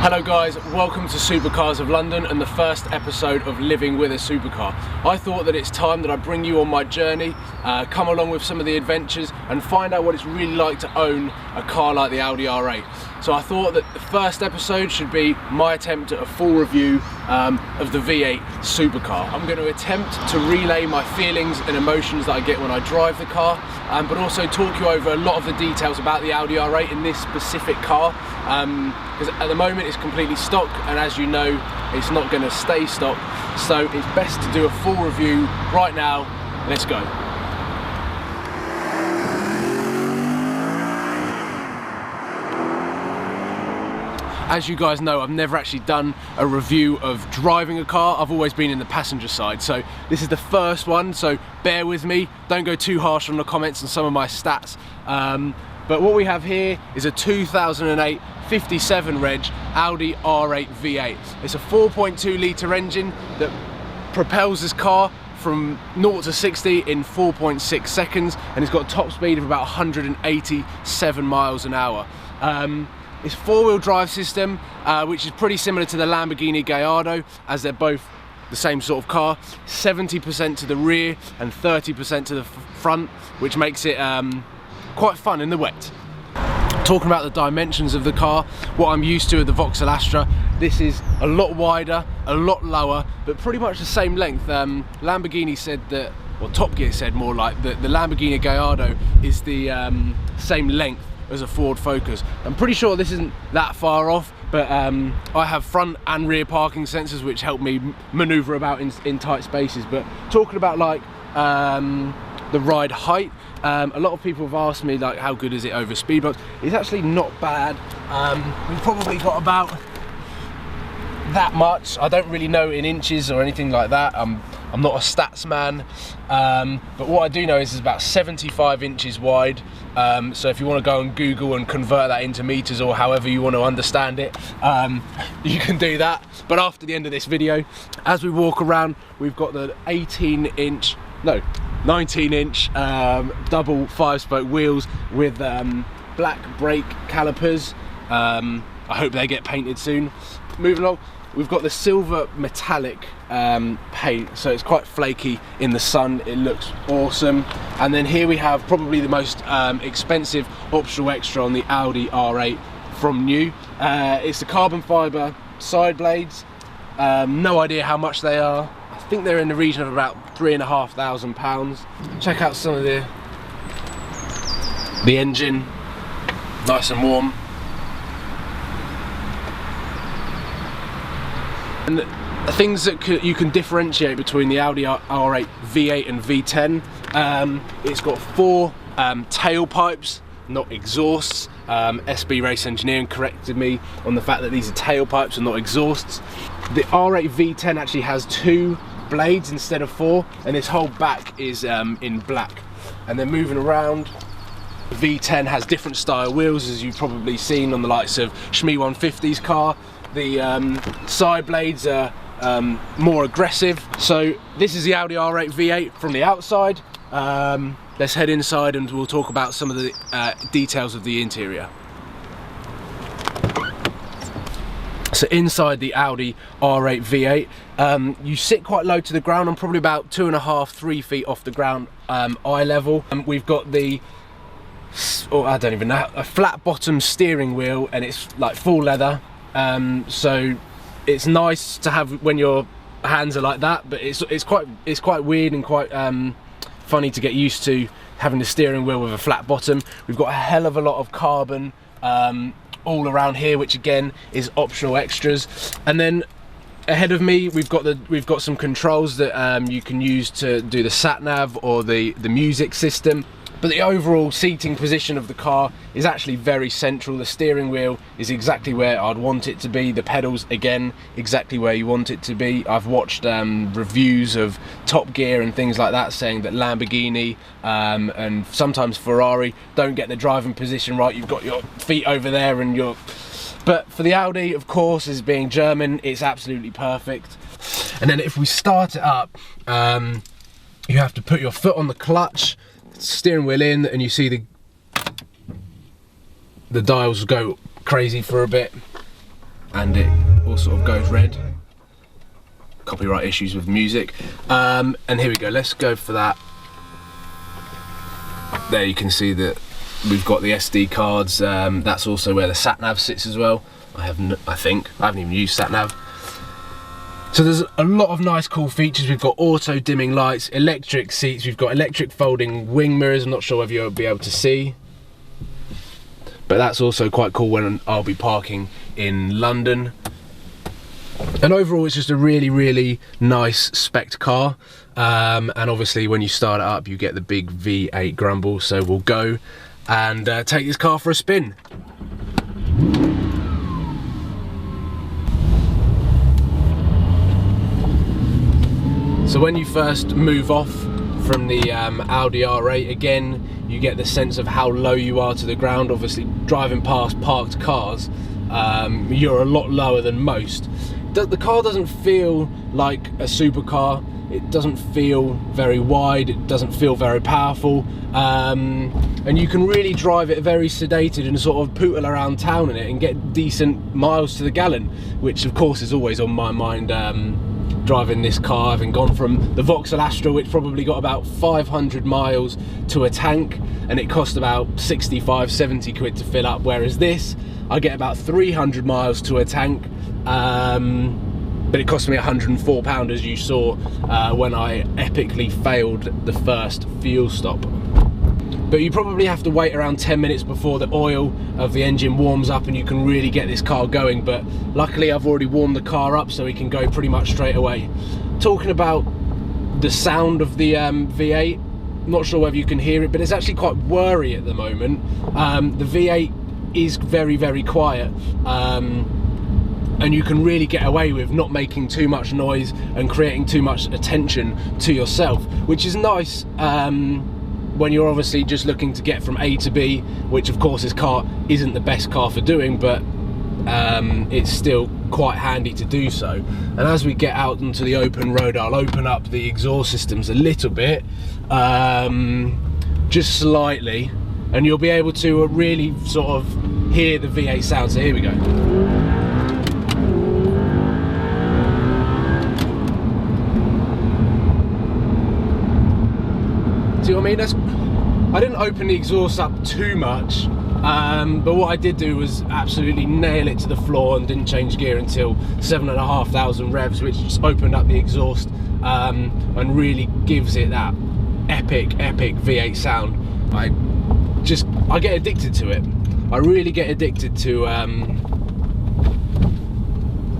Hello guys, welcome to Supercars of London and the first episode of Living with a Supercar. I thought that it's time that I bring you on my journey, come along with some of the adventures and find out what it's really like to own a car like the Audi R8. So I thought that the first episode should be my attempt at a full review of the V8 Supercar. I'm going to attempt to relay my feelings and emotions that I get when I drive the car, but also talk you over a lot of the details about the Audi R8 in this specific car. Because at the moment it's completely stock, and as you know, it's not going to stay stock, so it's best to do a full review right now. Let's go. As you guys know, I've never actually done a review of driving a car. I've always been in the passenger side, so this is the first one, so bear with me. Don't go too harsh on the comments and some of my stats. But what we have here is a 2008 57 reg Audi R8 V8. It's a 4.2 litre engine that propels this car from 0 to 60 in 4.6 seconds, and it's got a top speed of about 187 miles an hour. It's four-wheel drive system, which is pretty similar to the Lamborghini Gallardo, as they're both the same sort of car. 70% to the rear and 30% to the front, which makes it quite fun in the wet. Talking about the dimensions of the car, what I'm used to with the Vauxhall Astra, this is a lot wider, a lot lower, but pretty much the same length. Lamborghini said that, or Top Gear said more like, that the Lamborghini Gallardo is the same length as a Ford Focus. I'm pretty sure this isn't that far off, but I have front and rear parking sensors which help me maneuver about in tight spaces. But talking about like the ride height, a lot of people have asked me like how good is it over speed bumps. It's actually not bad. We've probably got about that much. I don't really know in inches or anything like that. I'm not a stats man, but what I do know is it's about 75 inches wide. So if you want to go on Google and convert that into meters or however you want to understand it, you can do that. But after the end of this video, as we walk around, we've got the 19-inch double 5-spoke wheels with black brake calipers. I hope they get painted soon. Moving along, we've got the silver metallic paint, so it's quite flaky in the sun. It looks awesome. And then here we have probably the most expensive optional extra on the Audi R8 from new. It's the carbon fibre side blades. No idea how much they are. I think they're in the region of about £3,500. Check out some of the engine, nice and warm. And the things that you can differentiate between the Audi R8 V8 and V10, it's got 4 tailpipes, not exhausts. SB Race Engineering corrected me on the fact that these are tailpipes and not exhausts. The R8 V10 actually has 2 blades instead of 4, and this whole back is in black. And then moving around, the V10 has different style wheels, as you've probably seen on the likes of Shmee 150's car. The side blades are more aggressive. So this is the Audi R8 V8 from the outside. Let's head inside and we'll talk about some of the details of the interior. So inside the Audi R8 V8, you sit quite low to the ground. I'm probably about 2.5–3 feet off the ground eye level. We've got the, I don't even know, a flat bottom steering wheel, and it's like full leather. So it's nice to have when your hands are like that, but it's quite weird and quite funny to get used to having the steering wheel with a flat bottom. We've got a hell of a lot of carbon all around here, which again is optional extras. And then ahead of me, we've got some controls that you can use to do the sat nav or the music system. But the overall seating position of the car is actually very central. The steering wheel is exactly where I'd want it to be. The pedals, again, exactly where you want it to be. I've watched reviews of Top Gear and things like that saying that Lamborghini and sometimes Ferrari don't get the driving position right. You've got your feet over there and you're... But for the Audi, of course, as being German, it's absolutely perfect. And then if we start it up, you have to put your foot on the clutch, steering wheel in, and you see the dials go crazy for a bit. and it all sort of goes red. Copyright issues with music. And here we go, let's go for that. There you can see that we've got the SD cards. That's also where the sat nav sits as well. I haven't even used sat nav. So there's a lot of nice cool features. We've got auto dimming lights, electric seats, we've got electric folding wing mirrors. I'm not sure whether you'll be able to see, but that's also quite cool when I'll be parking in London. And overall it's just a really nice spec car. And obviously when you start it up you get the big V8 grumble. So we'll go and take this car for a spin. So when you first move off from the Audi R8, again, you get the sense of how low you are to the ground. Obviously, driving past parked cars, you're a lot lower than most. The car doesn't feel like a supercar. It doesn't feel very wide. It doesn't feel very powerful. And you can really drive it very sedated and sort of pootle around town in it and get decent miles to the gallon, which of course is always on my mind. Driving this car, having gone from the Vauxhall Astra, which probably got about 500 miles to a tank, and it cost about 65-70 quid to fill up, whereas this, I get about 300 miles to a tank, but it cost me £104, as you saw when I epically failed the first fuel stop. But you probably have to wait around 10 minutes before the oil of the engine warms up and you can really get this car going. But luckily I've already warmed the car up so we can go pretty much straight away. Talking about the sound of the V8, not sure whether you can hear it, but it's actually quite whirry at the moment. The V8 is very quiet. And you can really get away with not making too much noise and creating too much attention to yourself, which is nice when you're obviously just looking to get from A to B, which of course this car isn't the best car for doing, but it's still quite handy to do so. And as we get out onto the open road, I'll open up the exhaust systems a little bit, just slightly, and you'll be able to really sort of hear the V8 sound. So here we go. See what I mean? I didn't open the exhaust up too much, but what I did do was absolutely nail it to the floor and didn't change gear until 7,500 revs, which just opened up the exhaust and really gives it that epic V8 sound. I get addicted to it. I really get addicted to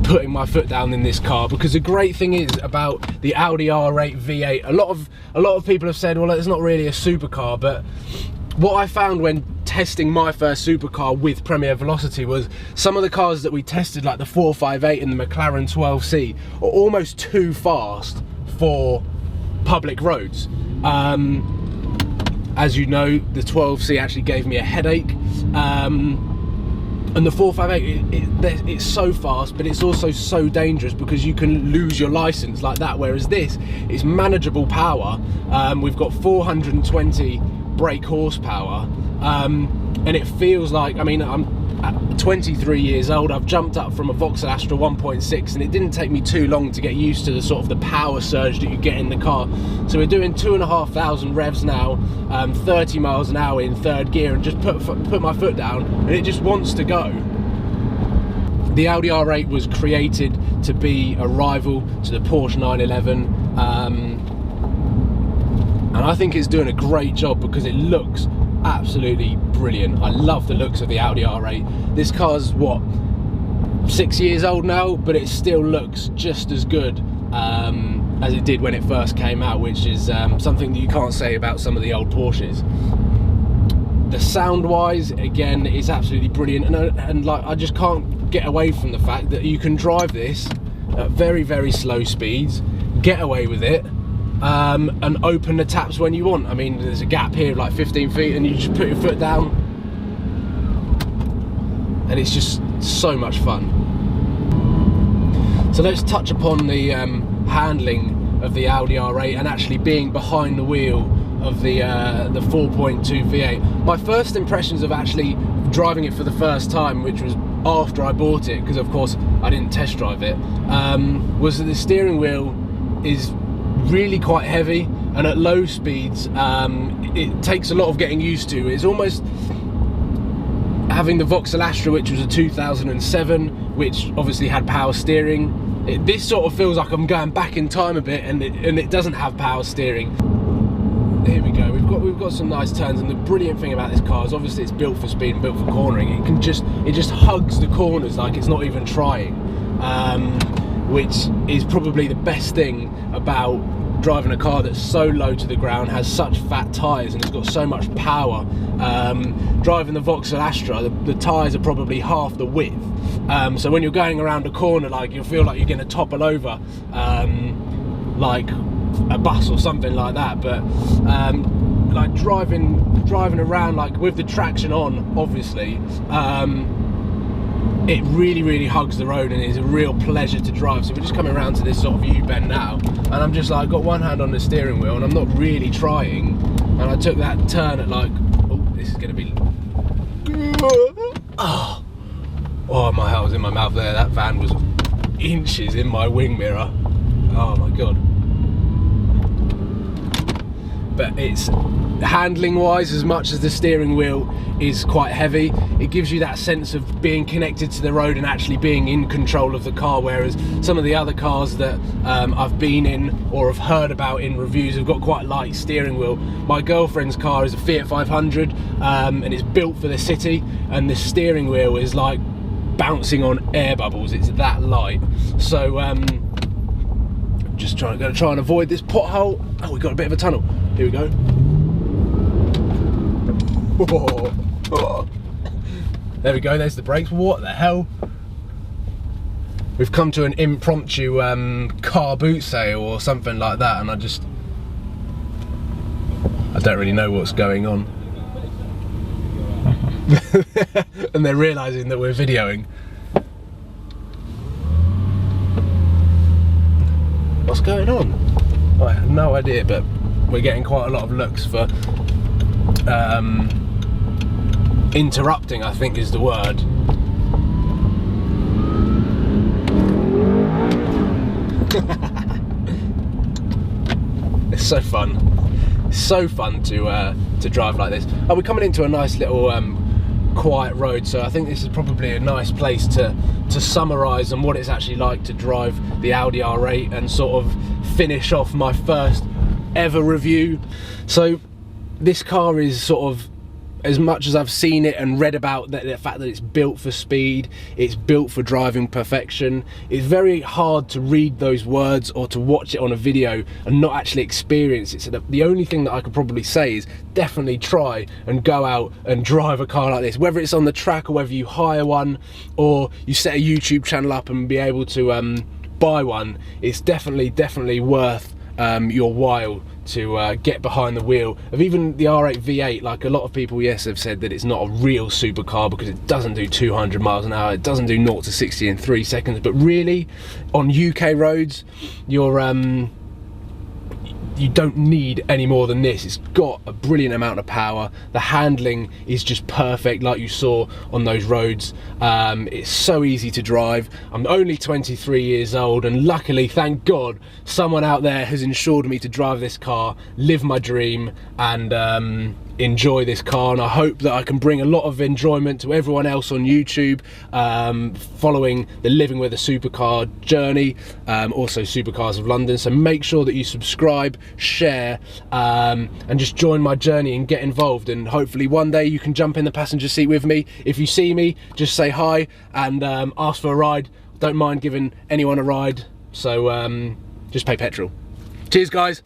putting my foot down in this car, because the great thing is about the Audi R8 V8, a lot of people have said, well, it's not really a supercar, but what I found when testing my first supercar with Premier Velocity was some of the cars that we tested, like the 458 and the McLaren 12C, are almost too fast for public roads. As you know, the 12C actually gave me a headache. And the 458, it's so fast, but it's also so dangerous because you can lose your license like that, whereas this is manageable power. We've got 420 brake horsepower, and it feels like, I mean, I'm 23 years old, I've jumped up from a Vauxhall Astra 1.6, and it didn't take me too long to get used to the sort of the power surge that you get in the car. So we're doing 2,500 revs now, 30 miles an hour in third gear, and just put my foot down and it just wants to go. The Audi R8 was created to be a rival to the Porsche 911, and I think it's doing a great job because it looks absolutely brilliant. I love the looks of the Audi R8. This car's what, 6 years old now, but it still looks just as good as it did when it first came out, which is something that you can't say about some of the old Porsches. The sound wise, again, is absolutely brilliant, and like, I just can't get away from the fact that you can drive this at very slow speeds, get away with it, and open the taps when you want. I mean, there's a gap here of like 15 feet and you just put your foot down and it's just so much fun. So let's touch upon the handling of the Audi R8 and actually being behind the wheel of the 4.2 V8. My first impressions of actually driving it for the first time, which was after I bought it, because of course I didn't test drive it, was that the steering wheel is really quite heavy, and at low speeds it takes a lot of getting used to. It's almost having the Vauxhall Astra, which was a 2007, which obviously had power steering. This sort of feels like I'm going back in time a bit, and it doesn't have power steering. Here we go. We've got some nice turns, and the brilliant thing about this car is obviously it's built for speed and built for cornering. It just hugs the corners like it's not even trying, which is probably the best thing about driving a car that's so low to the ground, has such fat tyres, and it's got so much power. Driving the Vauxhall Astra, the tyres are probably half the width, so when you're going around a corner, like, you'll feel like you're going to topple over like a bus or something like that. But like driving around, like with the traction on, obviously, it really hugs the road and is a real pleasure to drive. So we're just coming around to this sort of U-bend now, and I'm just like, got one hand on the steering wheel and I'm not really trying, and I took that turn at like, oh, this is gonna be, oh my heart was in my mouth there. That van was inches in my wing mirror. Oh my god. But it's, handling wise, as much as the steering wheel is quite heavy, it gives you that sense of being connected to the road and actually being in control of the car, whereas some of the other cars that I've been in or have heard about in reviews have got quite light steering wheel. My girlfriend's car is a Fiat 500 and it's built for the city, and the steering wheel is like bouncing on air bubbles, it's that light. So just gonna try and avoid this pothole. Oh, we got a bit of a tunnel. Here we go. There we go, there's the brakes. What the hell? We've come to an impromptu car boot sale or something like that, and I don't really know what's going on. And they're realising that we're videoing. What's going on? I have no idea, but we're getting quite a lot of looks for interrupting, I think is the word. It's so fun. It's so fun to drive like this. Oh, we're coming into a nice little quiet road, so I think this is probably a nice place to summarise on what it's actually like to drive the Audi R8 and sort of finish off my first ever review. So this car is sort of, as much as I've seen it and read about the fact that it's built for speed, it's built for driving perfection, it's very hard to read those words or to watch it on a video and not actually experience it. So the only thing that I could probably say is definitely try and go out and drive a car like this, whether it's on the track or whether you hire one or you set a YouTube channel up and be able to buy one. It's definitely worth your while to get behind the wheel of even the R8 V8. Like, a lot of people, yes, have said that it's not a real supercar because it doesn't do 200 miles an hour, it doesn't do 0 to 60 in 3 seconds, but really on UK roads you don't need any more than this. It's got a brilliant amount of power, the handling is just perfect like you saw on those roads. It's so easy to drive. I'm only 23 years old, and luckily, thank God, someone out there has insured me to drive this car, live my dream, and enjoy this car. And I hope that I can bring a lot of enjoyment to everyone else on YouTube following the Living with a Supercar journey, also Supercars of London. So make sure that you subscribe, share, and just join my journey and get involved, and hopefully one day you can jump in the passenger seat with me. If you see me, just say hi and ask for a ride. Don't mind giving anyone a ride, so just pay petrol. Cheers guys.